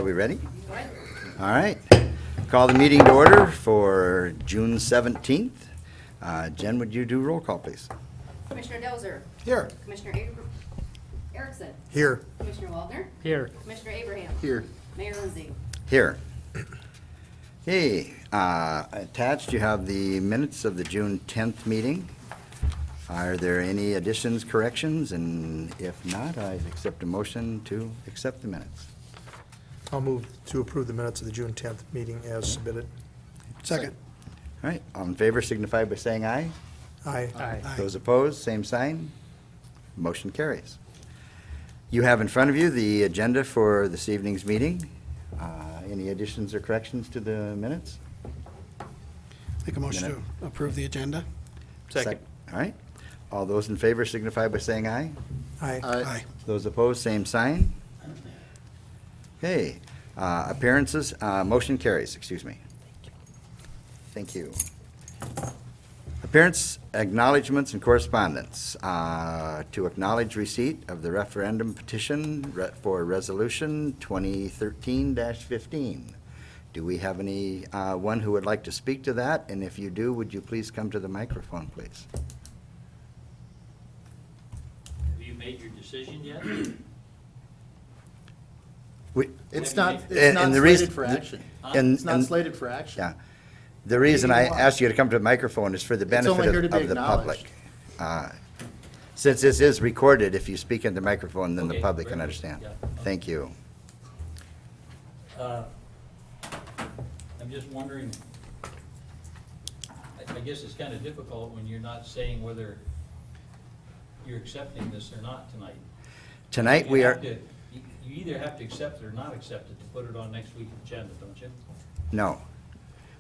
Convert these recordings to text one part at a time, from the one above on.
Are we ready? All right. Call the meeting to order for June 17th. Jen, would you do roll call, please? Commissioner Dozer. Here. Commissioner Erickson. Here. Commissioner Waldner. Here. Commissioner Abraham. Here. Mayor Lindsay. Here. Okay, attached you have the minutes of the June 10th meeting. Are there any additions, corrections? And if not, I accept a motion to accept the minutes. I'll move to approve the minutes of the June 10th meeting as submitted. Second. All right, all in favor signify by saying aye. Aye. Aye. Those opposed, same sign. Motion carries. You have in front of you the agenda for this evening's meeting. Any additions or corrections to the minutes? Make a motion Minute. to approve the agenda. Second. All right. All those in favor signify by saying aye. Aye. Aye. Those opposed, same sign. Okay, appearances, motion carries, excuse me. Thank you. Appearance, acknowledgements, and correspondence. To acknowledge receipt of the referendum petition for Resolution 2013-15. Do we have any, one who would like to speak to that? And if you do, would you please come to the microphone, please? Have you made your decision yet? It's Have not, you- it's not and the reason- slated for action. and- It's not and- slated for action. Yeah. The reason I Maybe why? asked you to come to the microphone is for the It's only benefit here to be of the public. acknowledged. Since this is recorded, if you speak in the microphone, then the Okay, public can very good. understand. Yeah. Thank you. I'm just wondering, I guess it's kind of difficult when you're not saying whether you're accepting this or not tonight. Tonight, You we have are, to- You either have to accept it or not accept it to put it on next week's agenda, don't you? no.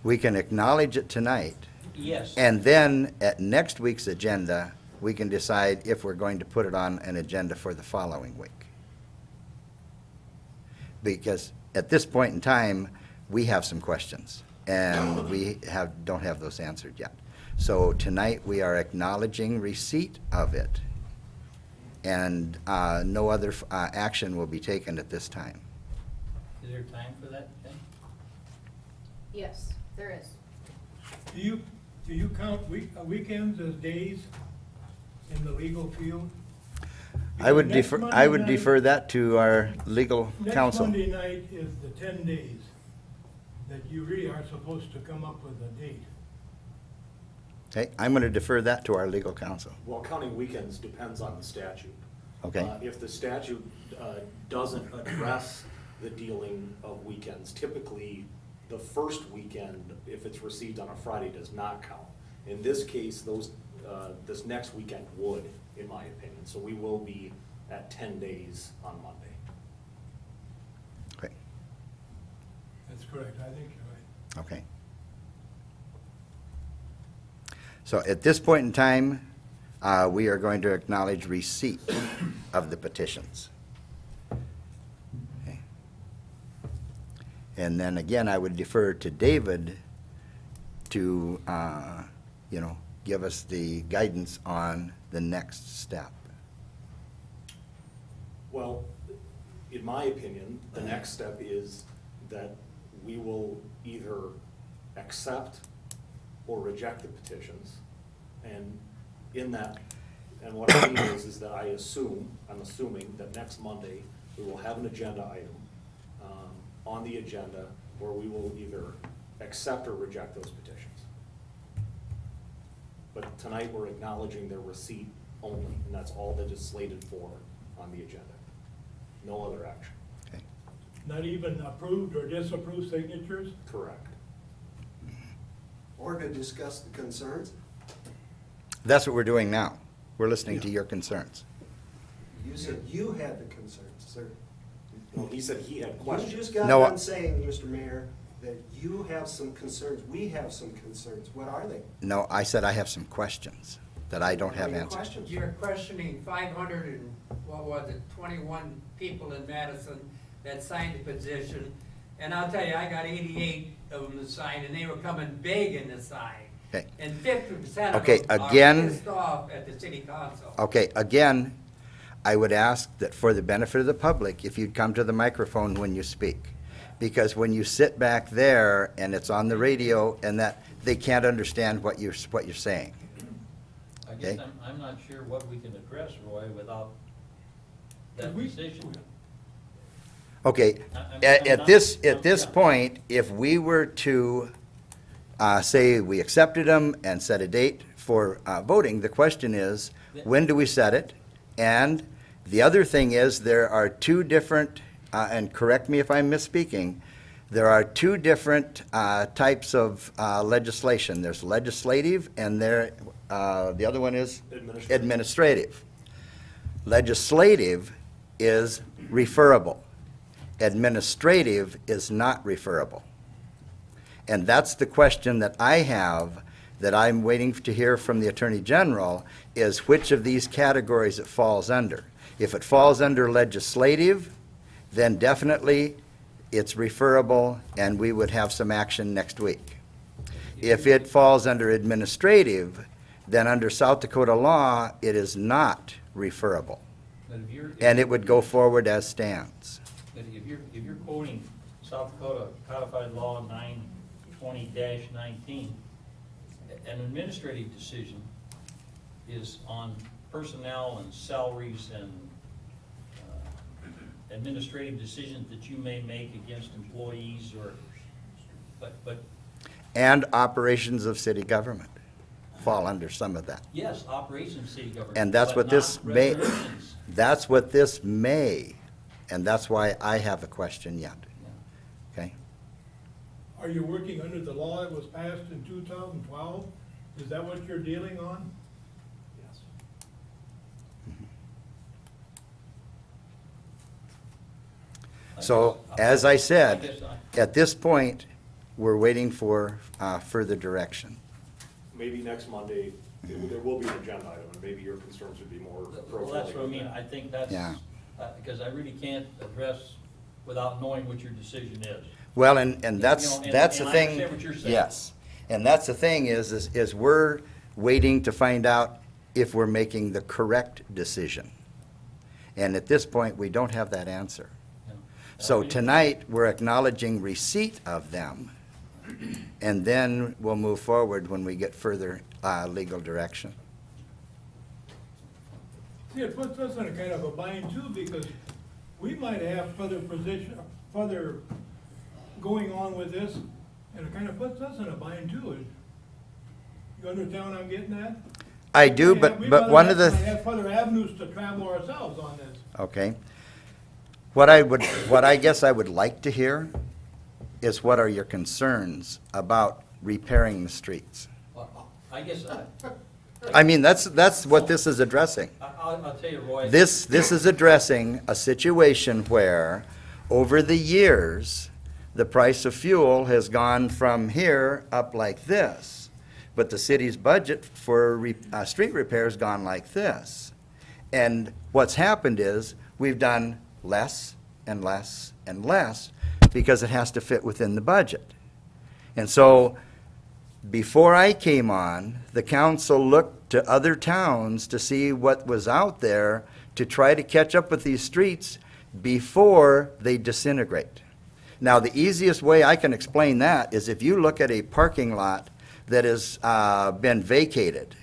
We can acknowledge it tonight, Yes. and then at next week's agenda, we can decide if we're going to put it on an agenda for the following week. Because at this point in time, we have some questions, and we don't have those answered yet. So tonight, we are acknowledging receipt of it, and no other action will be taken at this time. Is there time for that then? Yes, there is. Do you count weekends as days in the legal field? I would Next defer, Monday I would night- defer that to our legal counsel. Next Monday night is the 10 days that you really are supposed to come up with a date. Okay, I'm going to defer that to our legal counsel. Well, counting weekends depends on the statute. Okay? If the statute doesn't address the dealing of weekends, typically, the first weekend, if it's received on a Friday, does not count. In this case, this next weekend would, in my opinion. So we will be at 10 days on Monday. Okay, That's correct, I think you're right. okay. So at this point in time, we are going to acknowledge receipt of the petitions. Okay. And then again, I would defer to David to, give us the guidance on the next step. Well, in my opinion, the next step is that we will either accept or reject the petitions. And in that, and what I mean is that I'm assuming that next Monday, we will have an agenda item on the agenda where we will either accept or reject those petitions. But tonight, we're acknowledging their receipt only, and that's all that is slated for on the agenda. No other action. Okay. Not even approved or disapproved signatures? Correct. Or to discuss the concerns. That's what we're doing now. We're listening to your concerns. You said you had the concerns, sir. Well, he said he had You questions. just got No, done saying, Mr. Mayor, that you have some concerns, we have some concerns. What are they? No, I said I have some questions that I don't have What are your answers. questions? You're questioning 21 people in Madison that signed the petition. And I'll tell you, I got 88 of them to sign, and they were coming begging to sign. Okay. And 50% of Okay, them are again- pissed off at the city council. Okay, again, I would ask that for the benefit of the public, if you'd come to the microphone when you speak. Because when you sit back there and it's on the radio and that, they can't understand what you're saying. I guess Okay. I'm not sure what we can address, Roy, without that We- decision. Okay, I'm at not- this yeah. point, if we were to say we accepted them and set a date for voting, the question is, when do we set it? And the other thing is, there are two different, and correct me if I'm misspeaking, there are two different types of legislation. There's legislative and the other one is Administrative. administrative. Legislative is referable. Administrative is not referable. And that's the question that I have, that I'm waiting to hear from the Attorney General, is which of these categories it falls under. If it falls under legislative, then definitely it's referable and we would have some action next week. If it falls under administrative, then under South Dakota law, it is not referable. But if you're- And it would go forward as stands. But if you're quoting South Dakota Codified Law 920-19, an administrative decision is on personnel and salaries and administrative decisions that you may make against employees or, but, And operations of city government fall under some of that. yes, operations of city government. And that's but what this not may, resolutions. that's what this may, and that's why I have a question yet, okay? Are you working under the law that was passed in 2012? Is that what you're dealing on? Yes. So, as I guess said, at this point, we're waiting for further direction. Maybe next Monday, there will be an agenda item, and maybe your concerns would be more Well, appropriate. that's what I mean, I think that's, Yeah. because I really can't address without knowing what your decision is. Well, and that's, You know, that's the and I thing. understand what you're saying. Yes, and that's the thing is we're waiting to find out if we're making the correct decision. And at this point, we don't have that answer. You know. So tonight, we're acknowledging receipt of them, and then we'll move forward when we get further legal direction. See, it puts us in a kind of a bind too, because we might have further going on with this, and it kind of puts us in a bind too. You understand what I'm getting at? I do, We but one of the. might have further avenues to travel ourselves on this. Okay. What I guess I would like to hear is what are your concerns about repairing the streets? Well, I guess, I mean, that's what this is addressing. I'll tell you, Roy. This is addressing a situation where, over the years, the price of fuel has gone from here up like this, but the city's budget for street repair has gone like this. And what's happened is, we've done less and less and less because it has to fit within the budget. And so, before I came on, the council looked to other towns to see what was out there to try to catch up with these streets before they disintegrate. Now, the easiest way I can explain that is if you look at a parking lot that has been vacated,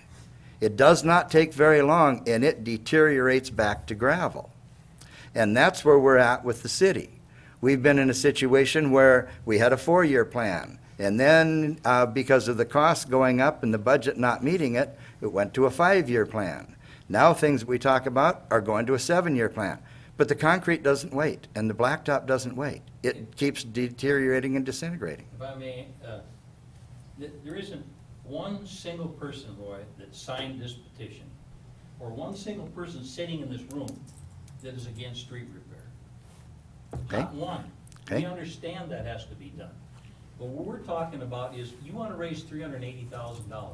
it does not take very long and it deteriorates back to gravel. And that's where we're at with the city. We've been in a situation where we had a 4-year plan. And then, because of the costs going up and the budget not meeting it, it went to a 5-year plan. Now, things we talk about are going to a 7-year plan. But the concrete doesn't wait, and the blacktop doesn't wait. It keeps deteriorating and disintegrating. If I may, there isn't one single person, Roy, that signed this petition, or one single person sitting in this room that is against street repair. Okay. Not one. Okay. We understand that has to be done. But what we're talking about is, you want to raise $380,000.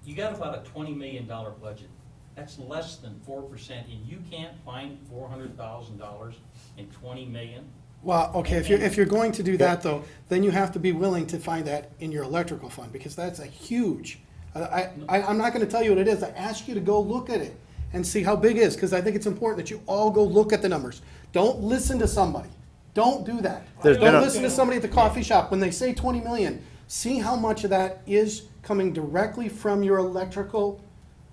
You got about a $20 million budget. That's less than 4%, and you can't find $400,000 in $20 million? Well, okay, if you're going to do that though, then you have to be willing to find that in your electrical fund, because that's a huge, I'm not gonna tell you what it is. I ask you to go look at it and see how big it is, because I think it's important that you all go look at the numbers. Don't listen to somebody. Don't do that. There's been Don't a- listen to somebody at the coffee shop. When they say 20 million, see how much of that is coming directly from your electrical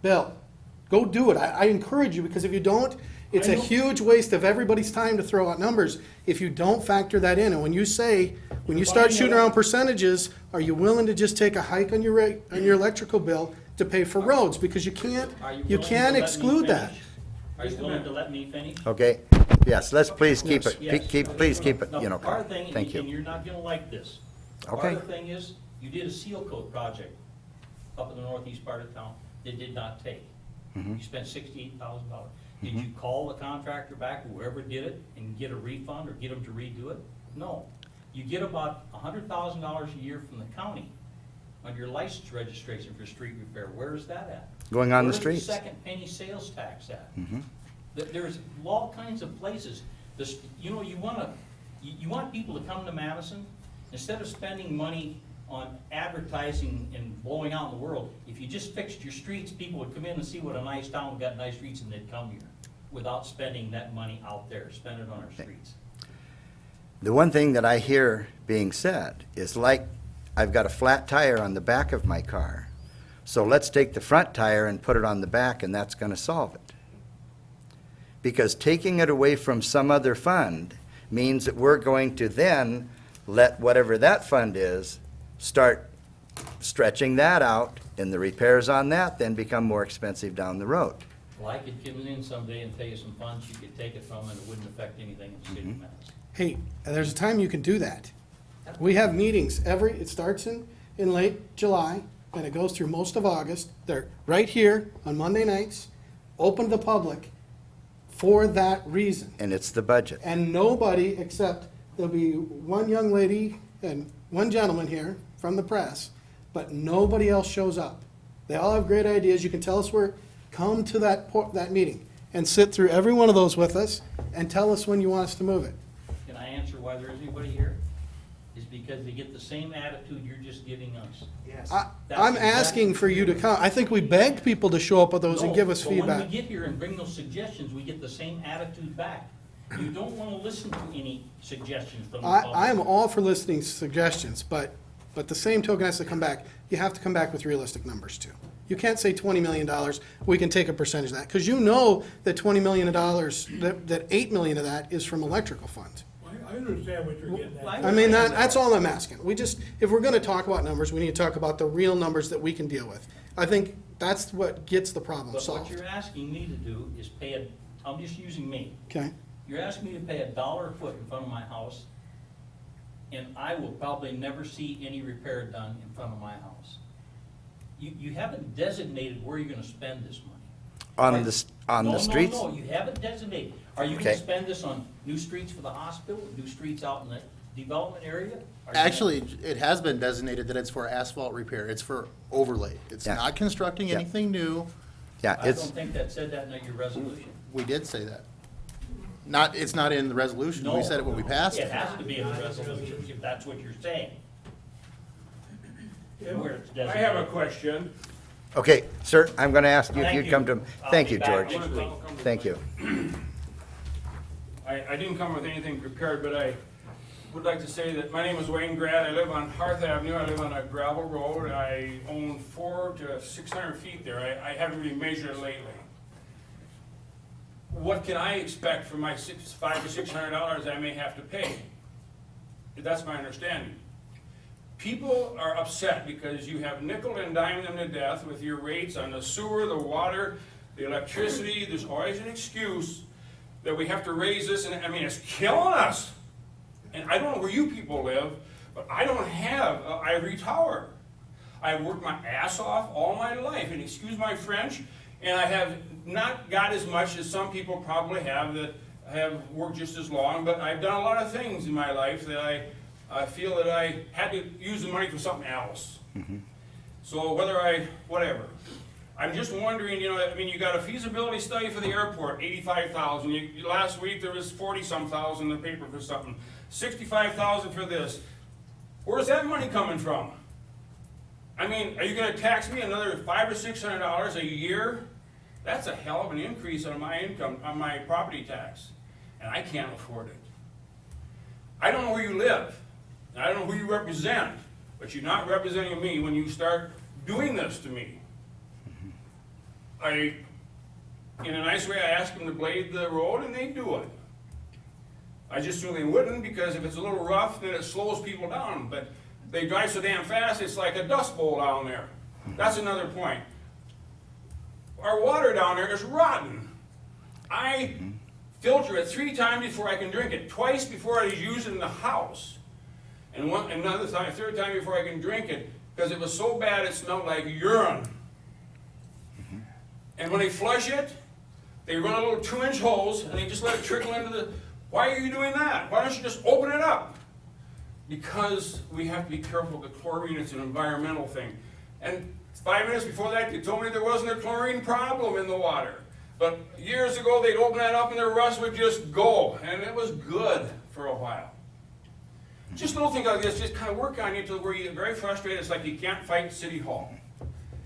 bill. Go do it. I encourage you, because if you don't, it's a huge waste of everybody's time to throw out numbers if you don't factor that in. And when you start shooting around percentages, are you willing to just take a hike on your rate, on your electrical bill to pay for roads? Because you can't Are you willing to can't let me exclude that. finish? Are you willing to let me finish? Okay, yes, let's please keep it, Yes. please keep it, No, you know, part of the thing, thank and you. you're not gonna like this. Okay. Part of the thing is, you did a seal coat project up in the northeast part of town that did not take. Mm-hmm. You spent $68,000. Did you call the contractor back, whoever did it, and get a refund or get them to redo it? No. You get about $100,000 a year from the county on your license registration for street repair. Where is that at? Going on the Where's streets. the second penny sales tax at? Mhm. There's all kinds of places. This, you know, you want people to come to Madison, instead of spending money on advertising and blowing out in the world, if you just fixed your streets, people would come in and see what a nice town, we got nice streets, and they'd come here without spending that money out there, spend it on our streets. The one thing that I hear being said is like, I've got a flat tire on the back of my car, so let's take the front tire and put it on the back, and that's gonna solve it. Because taking it away from some other fund means that we're going to then let whatever that fund is, start stretching that out, and the repairs on that then become more expensive down the road. Well, I could come in someday and tell you some funds you could take it from, and it wouldn't affect anything in the city of Madison. Hey, there's a time you can do that. We have meetings it starts in late July, and it goes through most of August. They're right here on Monday nights, open to the public for that reason. And it's the budget. And nobody except, there'll be one young lady and one gentleman here from the press, but nobody else shows up. They all have great ideas. You can tell us come to that meeting and sit through every one of those with us and tell us when you want us to move it. Can I answer why there isn't anybody here? Is because they get the same attitude you're just giving us. Yes. I'm asking for you to come. I think we begged people to show up with those and No, give us but when feedback. we get here and bring those suggestions, we get the same attitude back. You don't want to listen to any suggestions from the public. I am all for listening to suggestions, but the same token has to come back. You have to come back with realistic numbers too. You can't say $20 million, we can take a percentage of that, because you know that $20 million, that $8 million of that is from electrical funds. I understand what you're getting at. I mean, that's all I'm asking. If we're gonna talk about numbers, we need to talk about the real numbers that we can deal with. I think that's what gets the problem But what solved. you're asking me to do is I'm just using me. Okay? You're asking me to pay $1 a foot in front of my house, and I will probably never see any repair done in front of my house. You haven't designated where you're gonna spend this money. On the streets? No, you haven't designated. Are you Okay. gonna spend this on new streets for the hospital, new streets out in the development area? Are you gonna- Actually, it has been designated that it's for asphalt repair. It's for overlay. It's Yeah. not constructing Yeah. anything new. Yeah, I it's, don't think that said that in your resolution. We did say that. It's not in the resolution. We No. said it when we passed It it. has to be in the resolution, if that's what you're saying. Where it's I have a designated. question. okay, sir, I'm gonna ask you if Thank you'd you. come to, I'll thank be you, back George. next week. Thank you. I didn't come with anything prepared, but I would like to say that my name is Wayne Grad. I live on Hearth Avenue. I live on a gravel road. I own 400 to 600 feet there. I haven't really measured it lately. What can I expect for my $500 to $600 I may have to pay? That's my understanding. People are upset because you have nickel and dimed them to death with your rates on the sewer, the water, the electricity. There's always an excuse that we have to raise this, and I mean, it's killing us. And I don't know where you people live, but I don't have an ivory tower. I've worked my ass off all my life, and excuse my French, and I have not got as much as some people probably have that have worked just as long, but I've done a lot of things in my life that I feel that I had to use the money for something else. So whatever. I'm just wondering, I mean, you got a feasibility study for the airport, 85,000. Last week there was 40-some thousand in the paper for something. 65,000 for this. Where's that money coming from? I mean, are you gonna tax me another $500 or $600 a year? That's a hell of an increase on my income, on my property tax, and I can't afford it. I don't know where you live, and I don't know who you represent, but you're not representing me when you start doing this to me. In a nice way, I ask them to blade the road, and they do it. I just knew they wouldn't, because if it's a little rough, then it slows people down, but they drive so damn fast, it's like a dust bowl down there. That's another point. Our water down there is rotten. I filter it 3 times before I can drink it, twice before I use it in the house, and another time, 3rd time before I can drink it, because it was so bad it smelled like urine. And when they flush it, they run a little 2-inch hose, and they just let it trickle into the... Why are you doing that? Why don't you just open it up? Because we have to be careful with the chlorine. It's an environmental thing. And 5 minutes before that, they told me there wasn't a chlorine problem in the water. But years ago, they'd open that up and the rust would just go. And it was good for a while. Just little things like this just kind of work on you to where you get very frustrated. It's like you can't fight City Hall.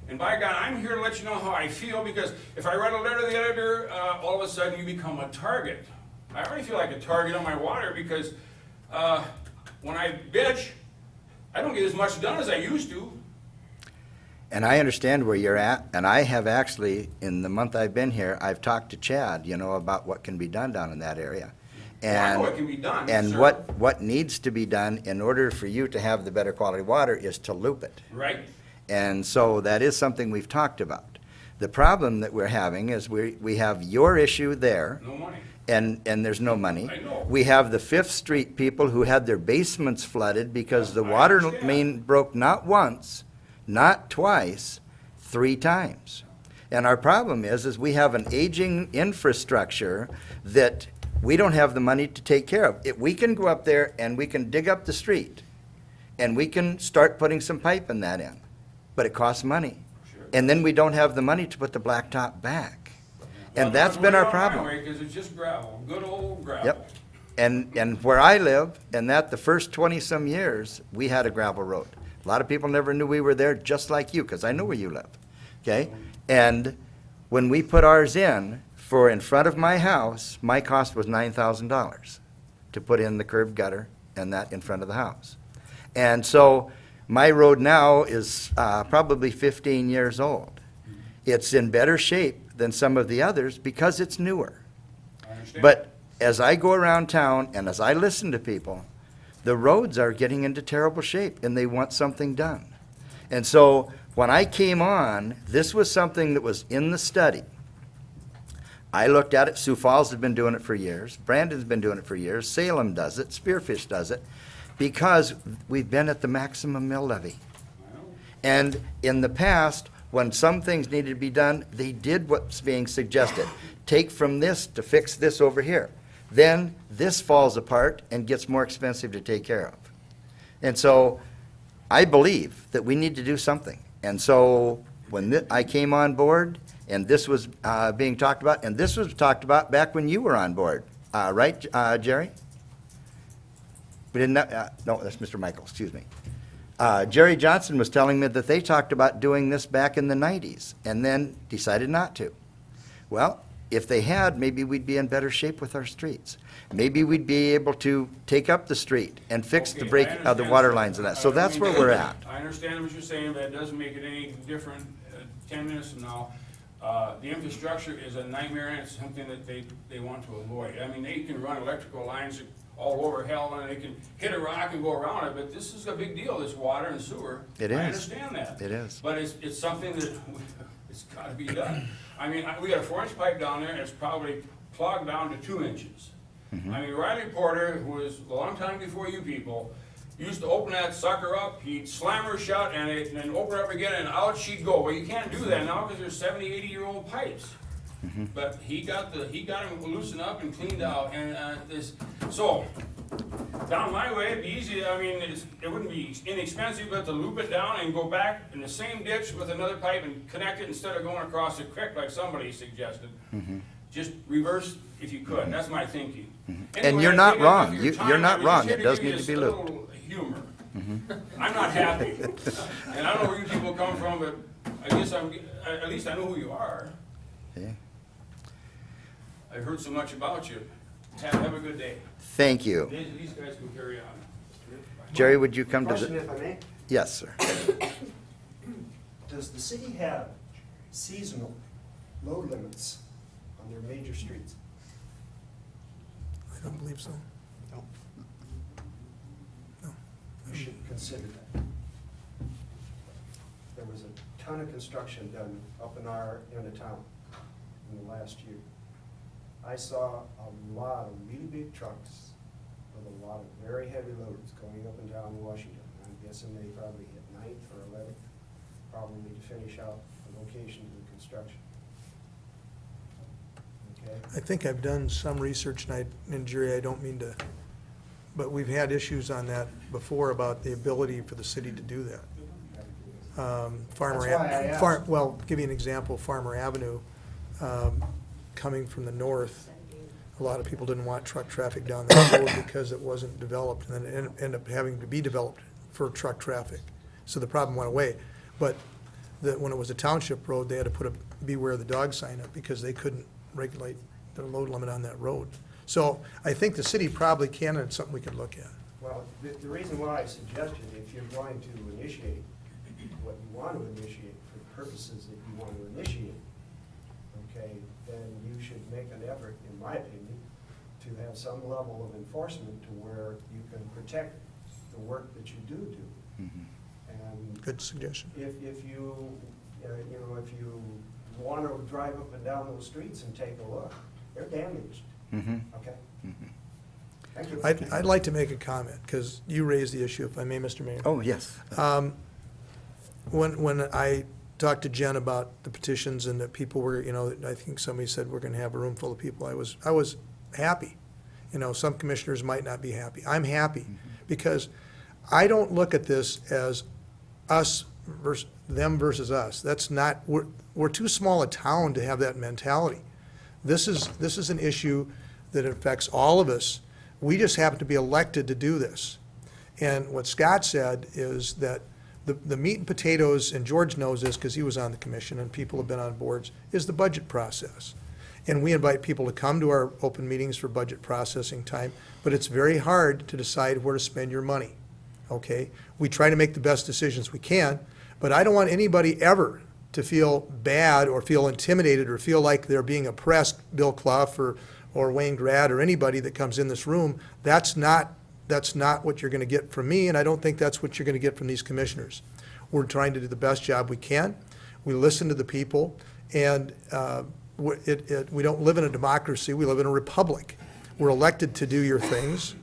And by God, I'm here to let you know how I feel, because if I write a letter to the editor, all of a sudden you become a target. I already feel like a target on my water, because when I bitch, I don't get as much done as I used to. And I understand where you're at, and I have actually, in the month I've been here, I've talked to Chad, about what can be done down in that area. Well, I And, know it can be done, and sir. what needs to be done in order for you to have the better quality water is to loop it. Right? And so that is something we've talked about. The problem that we're having is we have your issue there, No money. and there's no money. I know. We have the Fifth Street people who had their basements flooded because the I water understand. main broke not once, not twice, 3 times. And our problem is we have an aging infrastructure that we don't have the money to take care of. We can go up there and we can dig up the street, and we can start putting some pipe in that in, but it costs money. Sure. And then we don't have the money to put the blacktop back. And Well, that's I'm been our going my problem. way, 'cause it's just gravel, good old gravel. Yep. And where I live, and that the first 20-some years, we had a gravel road. A lot of people never knew we were there, just like you, because I know where you live, okay? And when we put ours in front of my house, my cost was $9,000 to put in the curb gutter and that in front of the house. And so my road now is probably 15 years old. It's in better shape than some of the others because it's newer. I understand. But as I go around town and as I listen to people, the roads are getting into terrible shape and they want something done. And so when I came on, this was something that was in the study. I looked at it. Sioux Falls has been doing it for years. Brandon's been doing it for years. Salem does it. Spearfish does it, because we've been at the maximum mill levy. And in the past, when some things needed to be done, they did what's being suggested. Take from this to fix this over here. Then this falls apart and gets more expensive to take care of. And so I believe that we need to do something. And so when I came on board, and this was being talked about, and this was talked about back when you were on board, right, Jerry? We didn't, no, that's Mr. Michael, excuse me. Jerry Johnson was telling me that they talked about doing this back in the 90s and then decided not to. Well, if they had, maybe we'd be in better shape with our streets. Maybe we'd be able to take up the street and fix the Okay, break I of the understand, water sir. lines and that. I So don't that's mean where to- we're at. I understand what you're saying, but it doesn't make it any different 10 minutes from now. The infrastructure is a nightmare, and it's something that they want to avoid. I mean, they can run electrical lines all over hell, and they can hit a rock and go around it, but this is a big deal, this water and sewer. It I is. understand that. It is. But it's something that it's gotta be done. I mean, we got a 4-inch pipe down there, and it's probably clogged down to 2 inches. I mean, Riley Porter, who was a long time before you people, used to open that sucker up, he'd slam her shut, and then open her up again, and out she'd go. Well, you can't do that now, because there's 70, 80-year-old pipes. But he got them loosened up and cleaned out, and so, down my way, it'd be easy. I mean, it wouldn't be inexpensive, but to loop it down and go back in the same ditch with another pipe and connect it instead of going across the creek like somebody suggested. Just reverse if you could. That's my thinking. And Anyway, you're I not think enough wrong. of your You're time. not I was wrong. just here It does give you need to be a looped. little humor. I'm not happy. And I don't know where you people come from, but I guess at least I know who you are. Yeah. I've heard so much about you. Have a good day. Thank you. These guys can carry on. Jerry, would you come to Question, the? if I may? Yes, sir. Does the city have seasonal load limits on their major streets? I don't believe so. No. No. We should consider that. There was a ton of construction done up in our end of town in the last year. I saw a lot of really big trucks with a lot of very heavy loads going up and down Washington. I'm guessing they probably hit 9th or 11th, probably to finish out the location of the construction. Okay? I think I've done some research, and Jerry, I don't mean to, but we've had issues on that before about the ability for the city to do that. Farmer, That's why I asked. Well, give you an example, Farmer Avenue, coming from the north, a lot of people didn't want truck traffic down that road because it wasn't developed, and then it ended up having to be developed for truck traffic. So the problem went away. But when it was a township road, they had to put a beware the dog sign up because they couldn't regulate the load limit on that road. So I think the city probably can, and it's something we could look at. Well, the reason why I suggested, if you're going to initiate what you want to initiate for the purposes that you want to initiate, okay, then you should make an effort, in my opinion, to have some level of enforcement to where you can protect the work that you do. And Good suggestion. if you, if you want to drive up and down those streets and take a look, they're damaged, Mm-hmm. okay? Thank you. I'd like to make a comment, because you raised the issue, if I may, Mr. Mayor. Oh, yes. When I talked to Jen about the petitions and that people were, I think somebody said we're gonna have a room full of people, I was happy. Some commissioners might not be happy. I'm happy, because I don't look at this as us versus them versus us. That's not, we're too small a town to have that mentality. This is an issue that affects all of us. We just happen to be elected to do this. And what Scott said is that the meat and potatoes, and George knows this because he was on the commission and people have been on boards, is the budget process. And we invite people to come to our open meetings for budget processing time, but it's very hard to decide where to spend your money, okay? We try to make the best decisions we can, but I don't want anybody ever to feel bad or feel intimidated or feel like they're being oppressed, Bill Clough or Wayne Grad or anybody that comes in this room. That's not what you're gonna get from me, and I don't think that's what you're gonna get from these commissioners. We're trying to do the best job we can. We listen to the people, and we don't live in a democracy, we live in a republic. We're elected to do your things,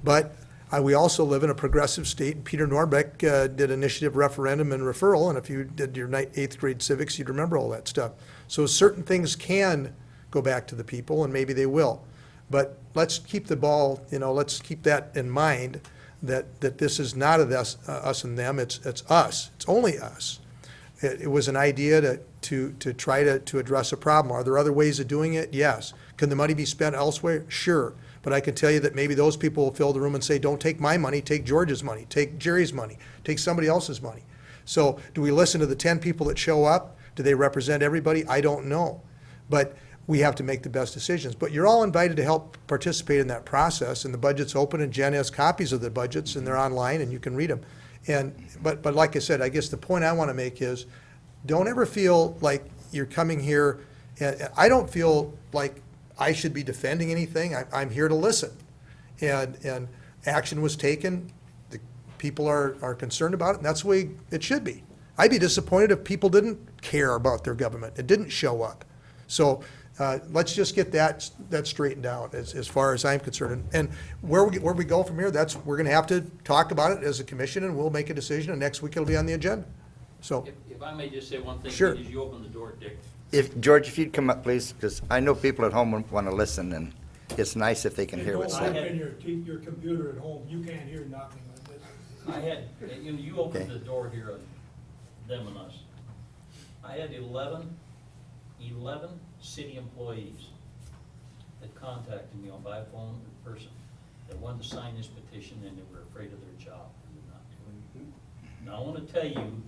but we also live in a progressive state. Peter Norbeck did initiative, referendum, and referral, and if you did your 8th grade civics, you'd remember all that stuff. So certain things can go back to the people, and maybe they will. But let's keep the ball, let's keep that in mind, that this is not us and them, it's us. It's only us. It was an idea to try to address a problem. Are there other ways of doing it? Yes. Can the money be spent elsewhere? Sure. But I can tell you that maybe those people will fill the room and say, don't take my money, take George's money, take Jerry's money, take somebody else's money. So do we listen to the 10 people that show up? Do they represent everybody? I don't know. But we have to make the best decisions. But you're all invited to help participate in that process, and the budget's open, and Jen has copies of the budgets, and they're online, and you can read them. But like I said, I guess the point I want to make is, don't ever feel like you're coming here, and I don't feel like I should be defending anything. I'm here to listen. And action was taken. The people are concerned about it, and that's the way it should be. I'd be disappointed if people didn't care about their government. It didn't show up. So let's just get that straightened out as far as I'm concerned. And where we go from here, we're going to have to talk about it as a commission, and we'll make a decision, and next week it'll be on the agenda. So, If I may just say one thing, Sure. as you open the door, Dick. George, if you'd come up, please, because I know people at home want to listen, and it's nice if they can hear what's Don't said. open your computer at home, you can't hear nothing like this. I had, you opened Okay. the door here on them and us. I had 11 city employees that contacted me by phone in person that wanted to sign this petition, and they were afraid of their job and would not do it. Now, I want to tell you,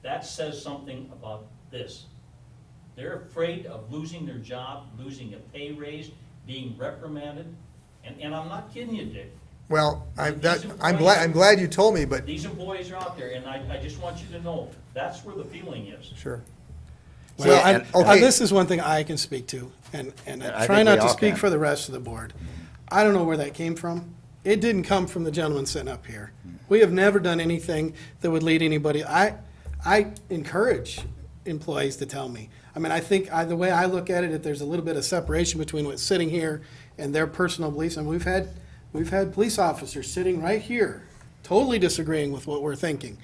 that says something about this. They're afraid of losing their job, losing a pay raise, being reprimanded. And I'm not kidding you, Dick. Well, I'm glad you told me, but, These employees are out there, and I just want you to know, that's where the feeling is. sure. Well, Yeah, and- okay. this is one thing I can speak to, and I I try think not we to all speak can. for the rest of the board. I don't know where that came from. It didn't come from the gentleman sitting up here. We have never done anything that would lead anybody. I encourage employees to tell me. I mean, I think, the way I look at it, that there's a little bit of separation between what's sitting here and their personal beliefs. And we've had police officers sitting right here, totally disagreeing with what we're thinking.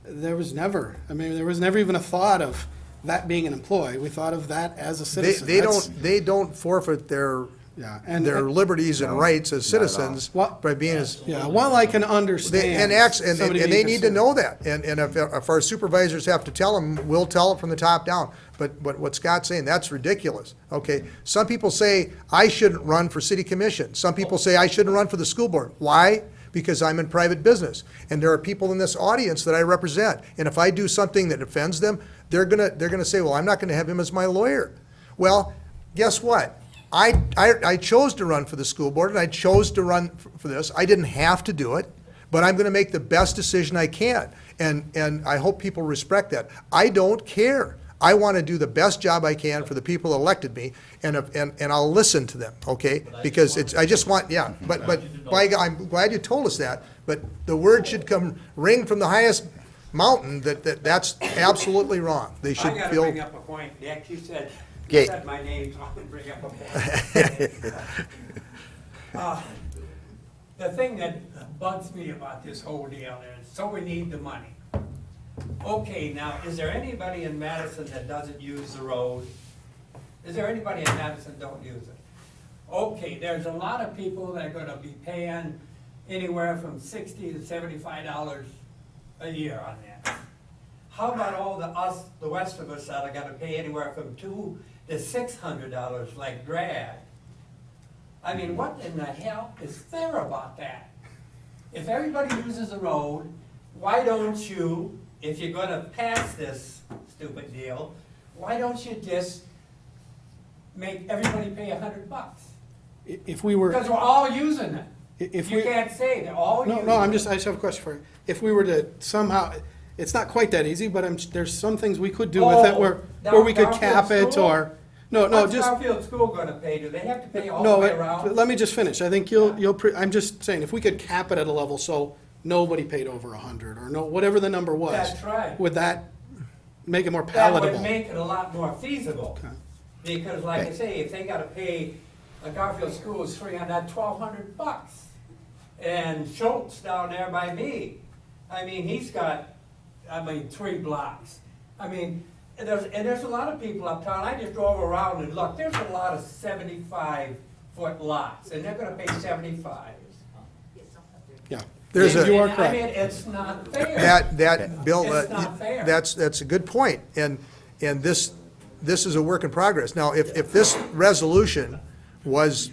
There was never even a thought of that being an employee. We thought of that as a citizen. They don't forfeit their Yeah, their liberties and rights as not at all. citizens What- by being as. Yeah, while I can understand. And somebody they being need to concerned. know that, and if our supervisors have to tell them, we'll tell it from the top down. But what Scott's saying, that's ridiculous, okay? Some people say, I shouldn't run for city commission. Some people say I shouldn't run for the school board. Why? Because I'm in private business. And there are people in this audience that I represent. And if I do something that offends them, they're gonna say, well, I'm not gonna have him as my lawyer. Well, guess what? I chose to run for the school board, and I chose to run for this. I didn't have to do it, but I'm gonna make the best decision I can. And I hope people respect that. I don't care. I wanna do the best job I can for the people that elected me, and I'll listen to them, okay? Because it's, I just want, yeah, but by God, I'm glad you told us that, but the word should come, ring from the highest mountain that's absolutely wrong. They should I gotta feel. bring up a point, Dick, you Okay. said my name, so I'm gonna bring up a point. The thing that bugs me about this whole deal is, so we need the money. Okay, now, is there anybody in Madison that doesn't use the road? Is there anybody in Madison that don't use it? Okay, there's a lot of people that are gonna be paying anywhere from $60 to $75 a year on that. How about all the rest of us that are gonna pay anywhere from $200 to $600 like Brad? I mean, what in the hell is fair about that? If everybody uses the road, why don't you, if you're gonna pass this stupid deal, why don't you just make everybody pay $100? If we were. Because we're all using it. If You we- can't say they're all using it. I just have a question for you. If we were to somehow, it's not quite that easy, but there's some things we could do with it where we could cap it or, What's just, Garfield School gonna pay? Do they have to pay all the no, way around? let me just finish. I think I'm just saying, if we could cap it at a level so nobody paid over 100 or whatever the number was. That's right. Would that make it more That palatable? would make it a lot more feasible. Okay. Because like I say, if they gotta pay, Garfield School is $1,200. And Schultz down there by me, I mean, he's got, 3 blocks. There's a lot of people uptown, I just drove around and looked, there's a lot of 75-foot lots, and they're gonna pay 75. Yeah. And, You are I correct. mean, it's not fair. Bill, It's not fair. that's a good point, and this is a work in progress. Now, if this resolution was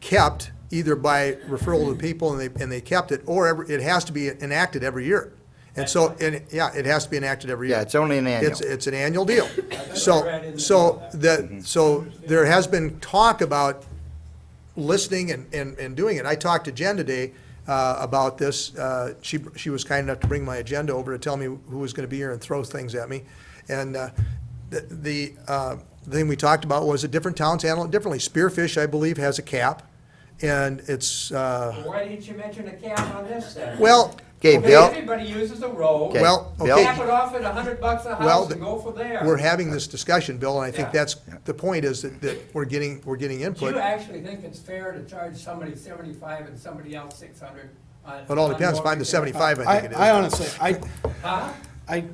kept either by referral to the people and they kept it, or it has to be enacted every year. And so, it has to be enacted every year. Yeah, it's only an annual. It's an annual deal. I So, read in the so bill so there has been talk about listening and doing it. I talked to Jen today about this. She was kind enough to bring my agenda over to tell me who was gonna be here and throw things at me. And the thing we talked about was that different towns handle it differently. Spearfish, I believe, has a cap, and it's, Why didn't you mention a cap on this then? well, Okay, Bill, Everybody uses a road. Okay. well, Bill? okay. Cap it off at $100 a Well, house and go from there. We're having this discussion, Bill, and I think Yeah. that's, the point is that we're getting Do input. you actually think it's fair to charge somebody 75 and somebody else 600? It all depends, 5 to 75, I think it is. I honestly, Huh? I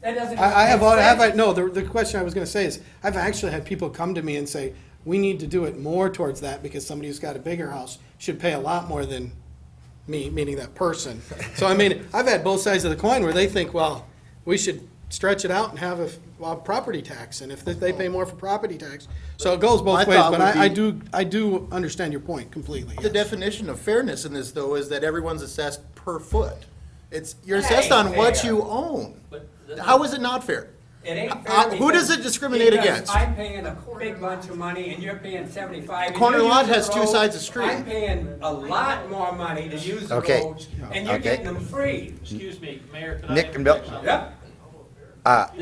That doesn't. I have, make sense. no, the question I was gonna say is, I've actually had people come to me and say, we need to do it more towards that because somebody who's got a bigger house should pay a lot more than me, meaning that person. So I mean, I've had both sides of the coin where they think, well, we should stretch it out and have a property tax, and if they pay more for property tax. So it goes My both ways, thought but would I do understand your point completely. The yes. definition of fairness in this, though, is that everyone's assessed per foot. You're That assessed ain't on what fair. you own. But How is it not fair? It ain't fair. Who does because- it discriminate because against? I'm paying a big bunch of money and you're paying 75. and Corner you're lot using has the two road. sides of street. I'm paying a lot more money to use the Okay. roads and you're Okay. getting them free. Excuse me, Mayor, can I? Nick and Bill. interject something? Yep.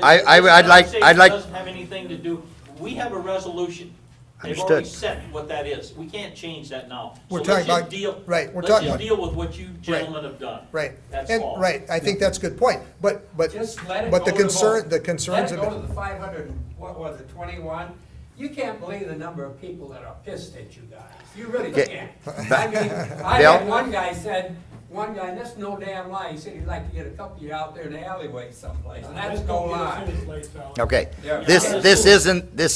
I'd like, This I'd like, doesn't have anything to do, we have a resolution. They've Understood. already said what that is. We can't change that now. We're So talking let's just about- deal- right, we're Let's talking just about- deal with what you gentlemen have done. Right. That's And- all. Right, I think that's a good point, but Just let it but go the to concern, vote. the concerns Let of it go to the 500, what was it, 21? You can't believe the number of people that are pissed at you guys. You really Okay. can't. I mean, I Bill? had one guy said, and this is no damn lie, he said he'd like to get a couple of you out there in the alleyway someplace, and that's Let's no don't get us lie. in this place, Al. okay. Yeah. This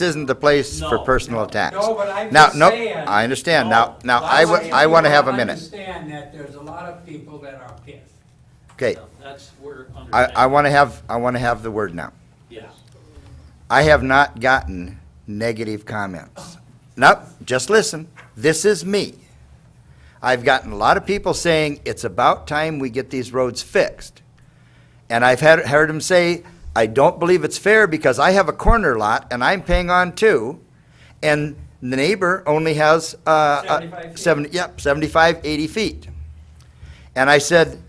isn't the place for No. personal attacks. No, but I'm Now, just no, saying. I understand. No. Now, Lots of I want to people have a minute. Understand that there's a lot of people that are pissed. Okay, That's, we're I want to have the word now. Yes. I have not gotten negative comments. Nope, just listen. This is me. I've gotten a lot of people saying, it's about time we get these roads fixed. And I've heard them say, I don't believe it's fair because I have a corner lot and I'm paying on too. And the neighbor only has, 75 feet. 75, 80 feet. And I said,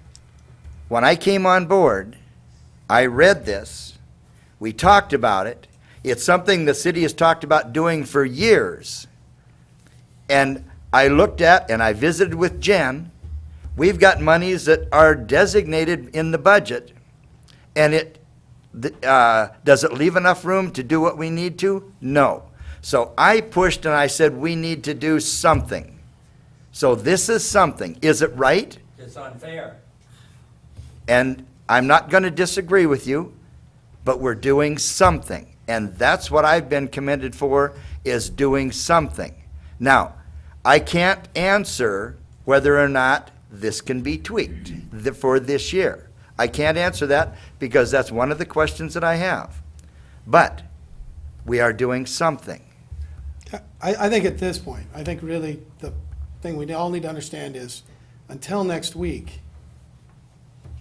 when I came on board, I read this, we talked about it, it's something the city has talked about doing for years. And I looked at and I visited with Jen, we've got monies that are designated in the budget, and does it leave enough room to do what we need to? No. So I pushed and I said, we need to do something. So this is something. Is it right? It's unfair. And I'm not going to disagree with you, but we're doing something. And that's what I've been commended for, is doing something. Now, I can't answer whether or not this can be tweaked for this year. I can't answer that because that's one of the questions that I have. But we are doing something. I think at this point, I think really the thing we all need to understand is, until next week,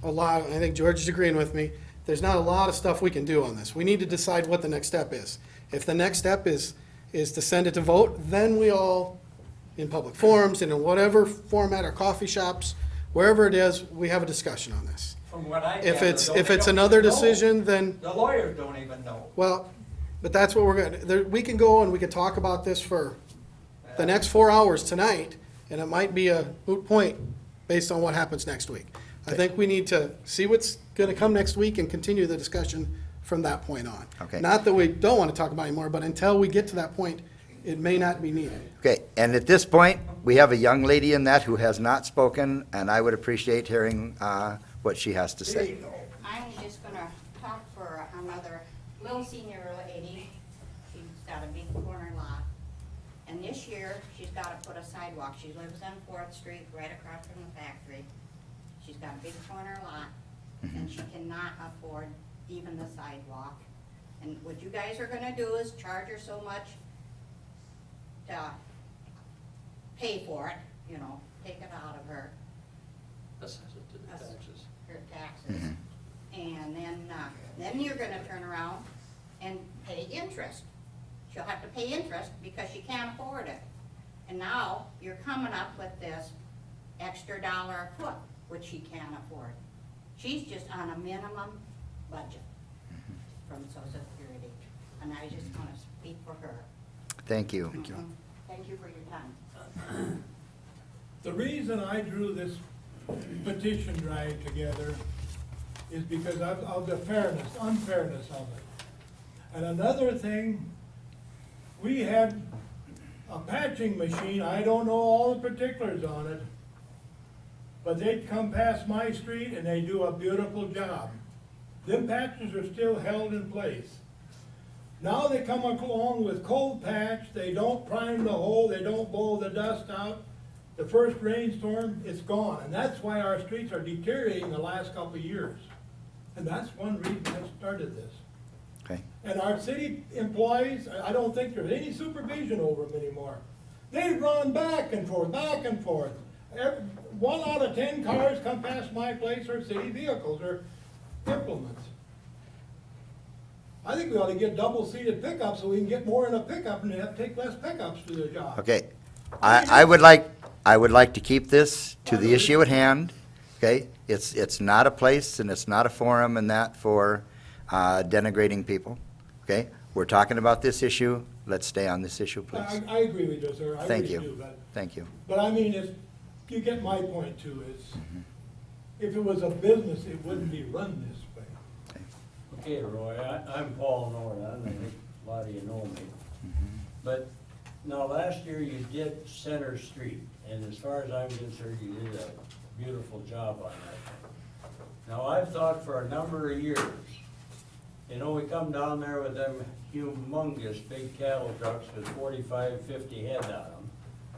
I think George is agreeing with me, there's not a lot of stuff we can do on this. We need to decide what the next step is. If the next step is to send it to vote, then we all, in public forums and in whatever format, or coffee shops, wherever it is, we have a discussion on this. From what I If gather, it's, though, if they it's don't another even know. decision, then, The lawyers don't even know. well, but that's what we're gonna, we can go and we can talk about this for the next 4 hours tonight, and it might be a moot point based on what happens next week. I think we need to see what's gonna come next week and continue the discussion from that point on. Okay. Not that we don't wanna talk about it anymore, but until we get to that point, it may not be needed. Okay, and at this point, we have a young lady in that who has not spoken, and I would appreciate hearing what she has to say. I'm just gonna talk for another little senior lady. She's got a big corner lot. And this year, she's gotta put a sidewalk. She lives on 4th Street, right across from the factory. She's got a big corner lot, and she cannot afford even the sidewalk. And what you guys are gonna do is charge her so much to pay for it, you know, take it out of her. Assess it to the Us- taxes. Her taxes. And then you're gonna turn around and pay interest. She'll have to pay interest because she can't afford it. And now you're coming up with this extra $1 a foot, which she can't afford. She's just on a minimum budget from Social Security. And I just wanna speak for her. Thank you. Thank you for your time. The reason I drew this petition drive together is because of the unfairness of it. And another thing, we had a patching machine, I don't know all the particulars on it, but they'd come past my street and they do a beautiful job. Them patches are still held in place. Now they come along with cold patch, they don't prime the hole, they don't blow the dust out. The first rainstorm, it's gone, and that's why our streets are deteriorating the last couple of years. And that's one reason I started this. Okay. And our city employees, I don't think there's any supervision over them anymore. They run back and forth, back and forth. 1 out of 10 cars come past my place are city vehicles or implements. I think we ought to get double-seated pickups so we can get more in a pickup and have to take less pickups to the job. Okay, I would like to keep this to the issue at hand, okay? It's not a place and it's not a forum and that for denigrating people, okay? We're talking about this issue, let's stay on this issue, please. I agree with you, sir, I Thank really you. do, but. Thank you. But I mean, you get my point too, if it was a business, it wouldn't be run this way. Okay, Roy, I'm Paul Norton, I think a lot of you know me. But, now, last year you did Center Street, and as far as I'm concerned, you did a beautiful job on that. Now, I've thought for a number of years, you know, we come down there with them humongous big cattle trucks with 45, 50 head on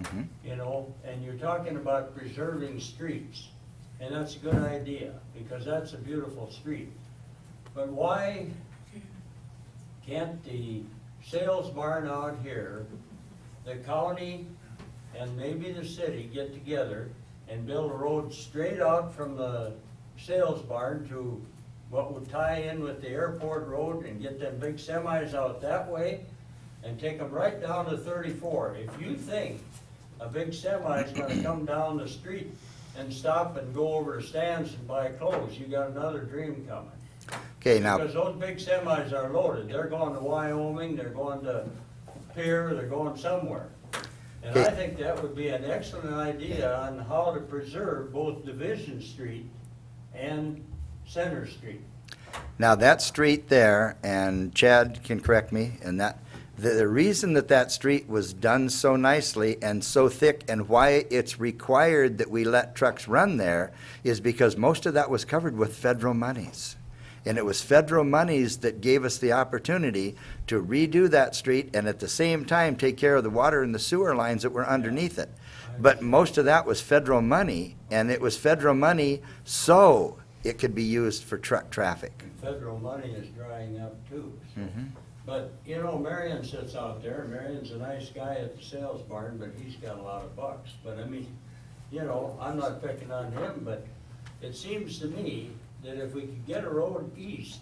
them, you know, and you're talking about preserving streets, and that's a good idea, because that's a beautiful street. But why can't the sales barn out here, the county and maybe the city get together and build a road straight out from the sales barn to what would tie in with the airport road and get them big semis out that way and take them right down to 34? If you think a big semi is gonna come down the street and stop and go over to Stan's and buy clothes, you got another dream coming. Okay, now, Because those big semis are loaded, they're going to Wyoming, they're going to Pierre, they're going somewhere. And I Okay. think that would be an excellent idea on how to preserve both Division Street and Center Street. now that street there, and Chad can correct me, and that, the reason that that street was done so nicely and so thick and why it's required that we let trucks run there is because most of that was covered with federal monies. And it was federal monies that gave us the opportunity to redo that street and at the same time take care of the water and the sewer lines that were underneath it. But most of that was federal money, and it was federal money so it could be used for truck traffic. Federal money is drying up too. So. But, you know, Marion sits out there, Marion's a nice guy at the sales barn, but he's got a lot of bucks. But I mean, you know, I'm not picking on him, but it seems to me that if we could get a road east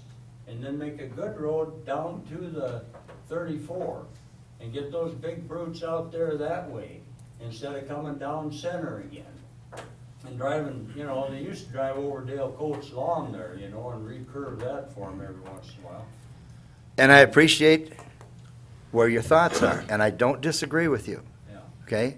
and then make a good road down to the 34 and get those big brutes out there that way instead of coming down Center again and driving, you know, they used to drive over Dale Coates' lawn there, you know, and recurve that for them every once in a while. And I appreciate where your thoughts are, and I don't disagree with you, Yeah, okay?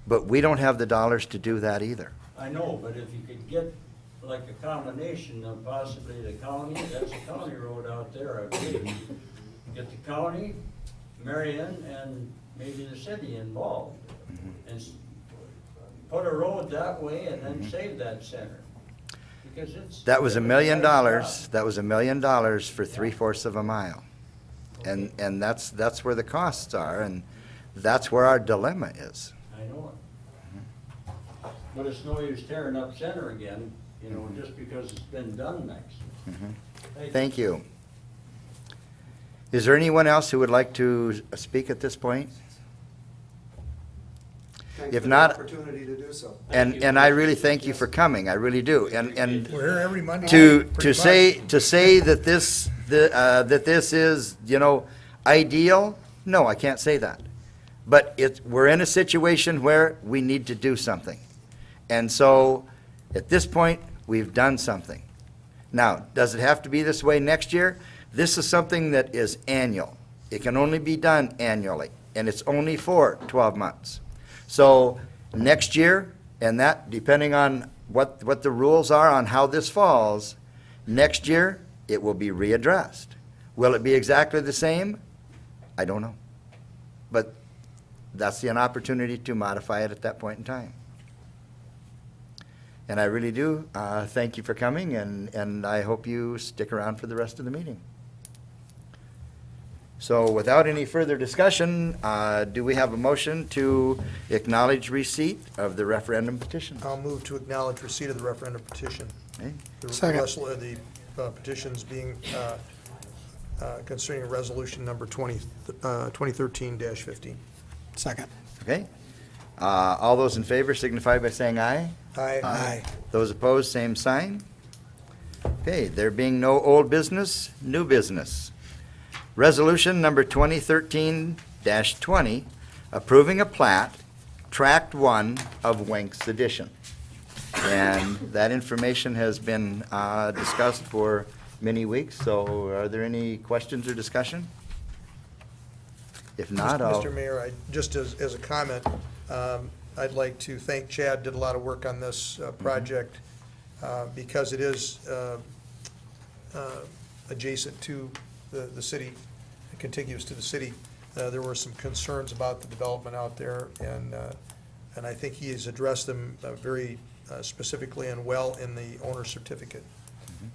But we don't have the dollars to do that either. I know, but if you could get like a combination of possibly the county, that's a county road out there, I believe. Get the county, Marion, and maybe the city involved. And put a road that way and then save that center. Because it's. That was $1 million, Nice job. that was $1 million for 3/4 of a mile. And that's where the costs are, and that's where our dilemma is. I know it. But it's no use tearing up Center again, you know, just because it's been done nice. Thank you. Is there anyone else who would like to speak at this point? Thanks If for the not- opportunity to do so. And I really thank you for coming, I really do. And We're here every Monday. to pretty much. say that this is, you know, ideal, no, I can't say that. But we're in a situation where we need to do something. And so, at this point, we've done something. Now, does it have to be this way next year? This is something that is annual. It can only be done annually, and it's only for 12 months. So, next year, and that, depending on what the rules are on how this falls, next year, it will be readdressed. Will it be exactly the same? I don't know. But that's an opportunity to modify it at that point in time. And I really do thank you for coming, and I hope you stick around for the rest of the meeting. So without any further discussion, do we have a motion to acknowledge receipt of the referendum petition? I'll move to acknowledge receipt of the referendum petition. Okay. Second. The petitions being concerning resolution number 2013-15. Second. Okay. All those in favor signify by saying aye. Aye. Those opposed, same sign. Okay, there being no old business, new business. Resolution number 2013-20, approving a plat, Tract 1 of Winks Edition. And that information has been discussed for many weeks, so are there any questions or discussion? If not, I'll... Mr. Mayor, just as a comment, I'd like to thank Chad, did a lot of work on this project, because it is adjacent to the city, contiguous to the city. There were some concerns about the development out there, and I think he has addressed them very specifically and well in the owner's certificate.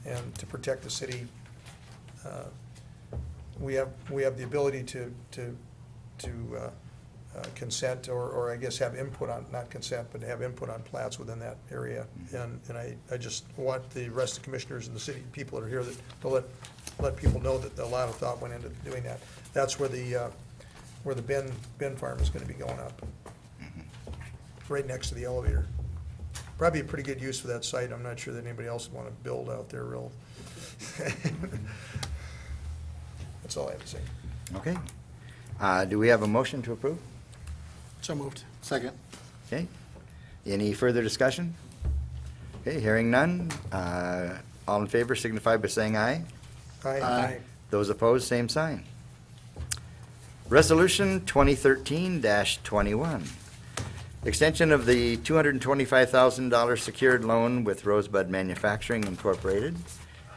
And to protect the city, we have the ability to consent, or I guess have input on, not consent, but have input on plats within that area. And I just want the rest of the commissioners and the city people that are here to let people know that a lot of thought went into doing that. That's where the bin farm is gonna be going up, right next to the elevator. Probably a pretty good use for that site. I'm not sure that anybody else would wanna build out there real. That's all I have to say. Okay. Do we have a motion to approve? So moved. Second. Okay. Any further discussion? Okay, hearing none. All in favor signify by saying aye. Aye. Those opposed, same sign. Resolution 2013-21. Extension of the $225,000 secured loan with Rosebud Manufacturing Incorporated.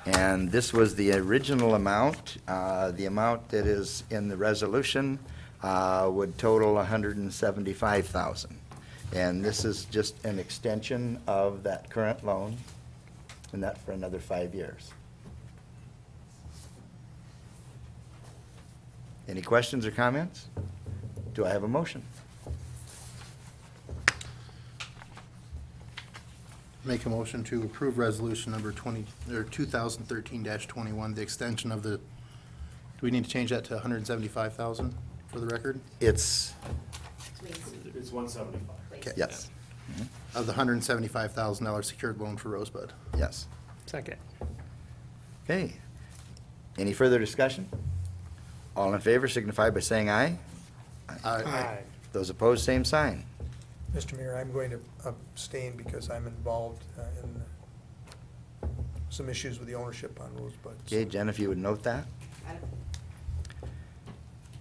And this was the original amount. The amount that is in the resolution would total $175,000. And this is just an extension of that current loan, and that for another 5 years. Any questions or comments? Do I have a motion? Make a motion to approve resolution number 2013-21, the extension of the, do we need to change that to 175,000 for the record? It's, It's 175. yes, Of the $175,000 secured loan for Rosebud. yes. Second. Okay. Any further discussion? All in favor signify by saying aye. Aye. Those opposed, same sign. Mr. Mayor, I'm going to abstain because I'm involved in some issues with the ownership on Rosebud. Okay, Jen, if you would note that.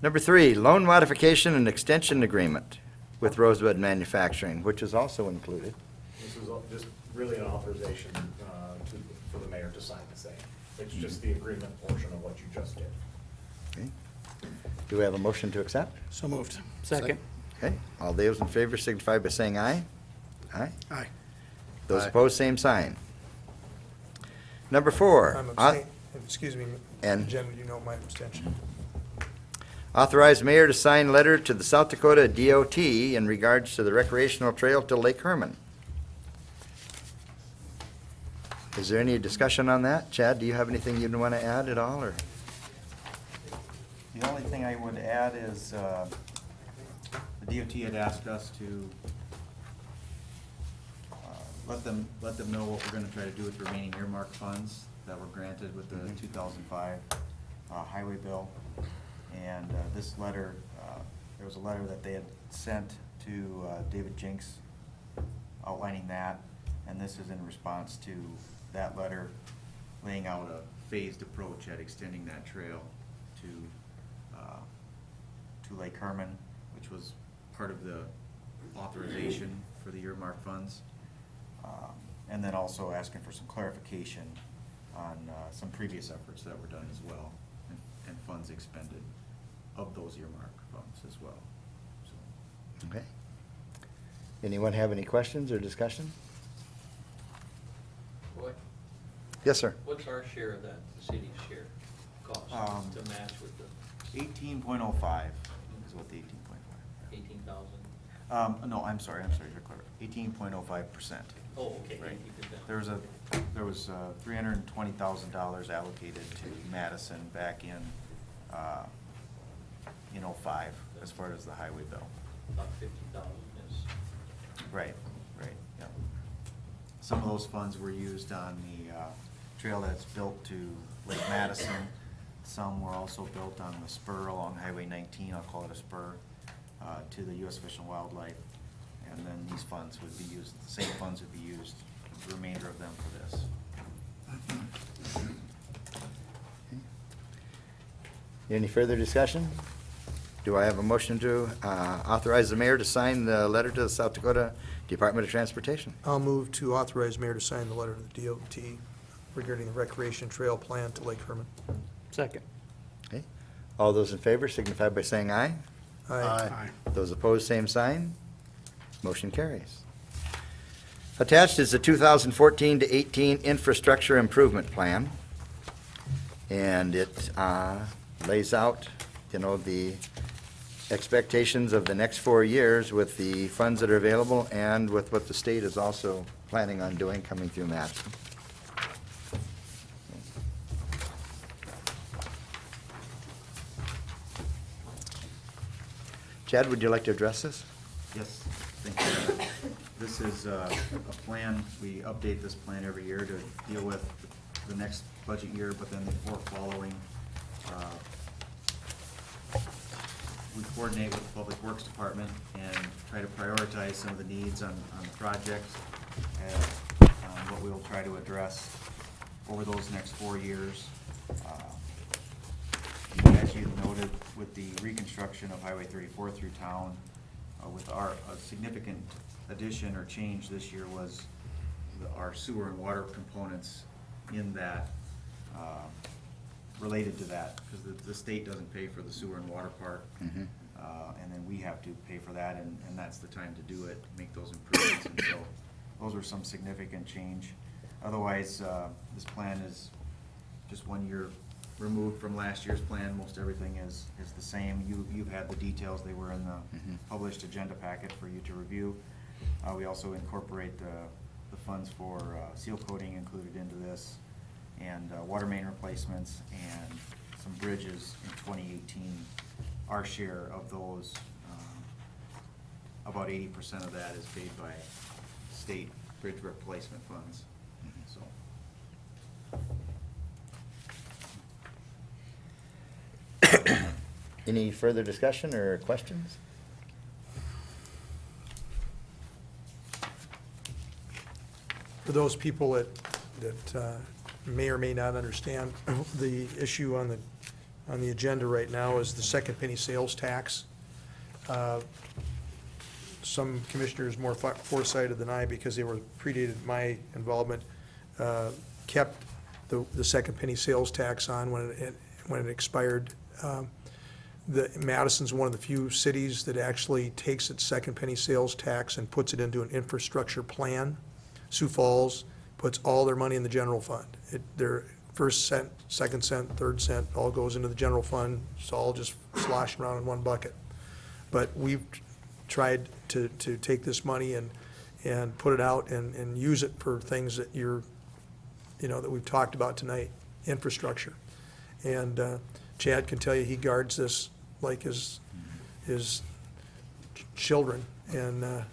Number 3, loan modification and extension agreement with Rosebud Manufacturing, which is also included. This is just really an authorization for the mayor to sign the same. It's just the agreement portion of what you just did. Okay. Do we have a motion to accept? So moved. Second. Okay, all those in favor signify by saying aye. Aye. Aye. Those Aye. opposed, same sign. Number 4. I'm abstaining, excuse me, And- Jen, would you note my abstention? Authorize mayor to sign letter to the South Dakota DOT in regards to the recreational trail to Lake Herman. Is there any discussion on that? Chad, do you have anything you'd want to add at all, or? The only thing I would add is, the DOT had asked us to let them know what we're gonna try to do with remaining earmark funds that were granted with the 2005 highway bill. And this letter, there was a letter that they had sent to David Jinks outlining that, and this is in response to that letter, laying out a phased approach at extending that trail to Lake Herman, which was part of the authorization for the earmark funds. And then also asking for some clarification on some previous efforts that were done as well, and funds expended of those earmark funds as well. So, Okay. Anyone have any questions or discussion? What, Yes, sir. what's our share of that, the city's share cost to match with the 18.05 is what the 18.5. 18,000? No, I'm sorry, you're clear. 18.05%. Oh, okay, Right. you did that. There was $320,000 allocated to Madison back in '05 as far as the highway bill. About 50,000 is, Right, yeah. Some of those funds were used on the trail that's built to Lake Madison. some were also built on the spur along Highway 19, I'll call it a spur, to the U.S. Fish and Wildlife. And then these funds would be used, the same funds would be used, the remainder of them for this. Any further discussion? Do I have a motion to authorize the mayor to sign the letter to the South Dakota Department of Transportation? I'll move to authorize mayor to sign the letter to the DOT regarding the recreation trail plan to Lake Herman. Second. Okay. All those in favor signify by saying aye. Aye. Those opposed, same sign. Motion carries. Attached is the 2014 to 18 Infrastructure Improvement Plan. And it lays out, the expectations of the next 4 years with the funds that are available and with what the state is also planning on doing coming through Madison. Chad, would you like to address this? Yes, thank you. This is a plan, we update this plan every year to deal with the next budget year, but then the 4 following. We coordinate with the Public Works Department and try to prioritize some of the needs on the projects and what we will try to address over those next 4 years. As you noted, with the reconstruction of Highway 34 through town, with a significant addition or change this year was our sewer and water components in that, related to that, because the state doesn't pay for the sewer and water part. Mhm. And then we have to pay for that, and that's the time to do it, make those improvements. And so those are some significant change. Otherwise, this plan is just 1 year removed from last year's plan. Most everything is the same. You've had the details. They were in the published agenda packet for you to review. We also incorporate the funds for seal coating included into this, and water main replacements and some bridges in 2018. Our share of those, about 80% of that is paid by state bridge replacement funds, so. Any further discussion or questions? For those people that may or may not understand, the issue on the agenda right now is the second penny sales tax. Some commissioners more foresighted than I, because they were predated my involvement, kept the second penny sales tax on when it expired. Madison's one of the few cities that actually takes its second penny sales tax and puts it into an infrastructure plan. Sioux Falls puts all their money in the general fund. Their first cent, second cent, third cent, all goes into the general fund. It's all just sloshing around in one bucket. But we've tried to take this money and put it out and use it for things that that we've talked about tonight, infrastructure. And Chad can tell you he guards this like his children. And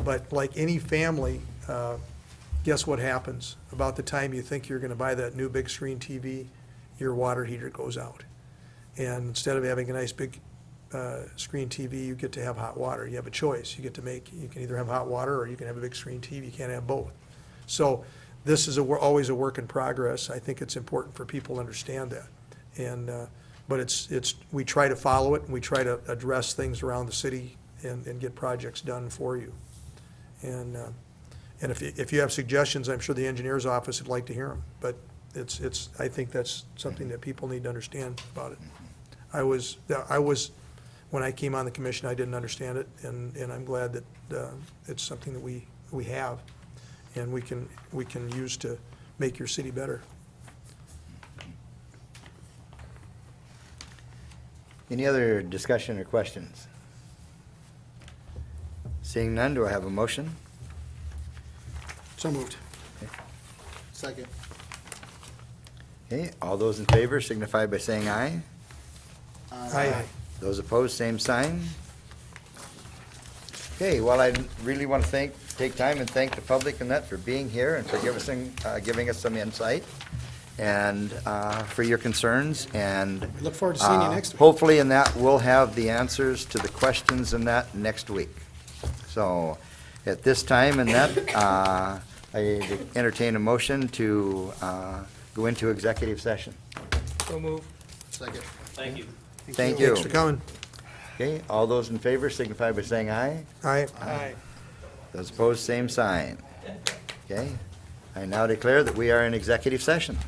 but like any family, guess what happens? About the time you think you're gonna buy that new big screen TV, your water heater goes out. And instead of having a nice big screen TV, you get to have hot water. You have a choice. You can either have hot water or you can have a big screen TV. You can't have both. So this is always a work in progress. I think it's important for people to understand that. And but we try to follow it, and we try to address things around the city and get projects done for you. And if you have suggestions, I'm sure the engineer's office would like to hear them. But I think that's something that people need to understand about it. I was when I came on the commission, I didn't understand it, and I'm glad that it's something that we have, and we can use to make your city better. Any other discussion or questions? Seeing none, do I have a motion? So moved. Second. Okay, all those in favor signify by saying aye. Aye. Those opposed, same sign. Okay, well, I really want to take time and thank the public and that for being here and for giving us some insight. and for your concerns, and We look forward to seeing you next week. hopefully in that, we'll have the answers to the questions in that next week. So, at this time, in that, I entertain a motion to go into executive session. So move. Second. Thank you. Thank you. Thanks for coming. Okay, all those in favor signify by saying aye. Aye. Those opposed, same sign. Okay, I now declare that we are in executive session.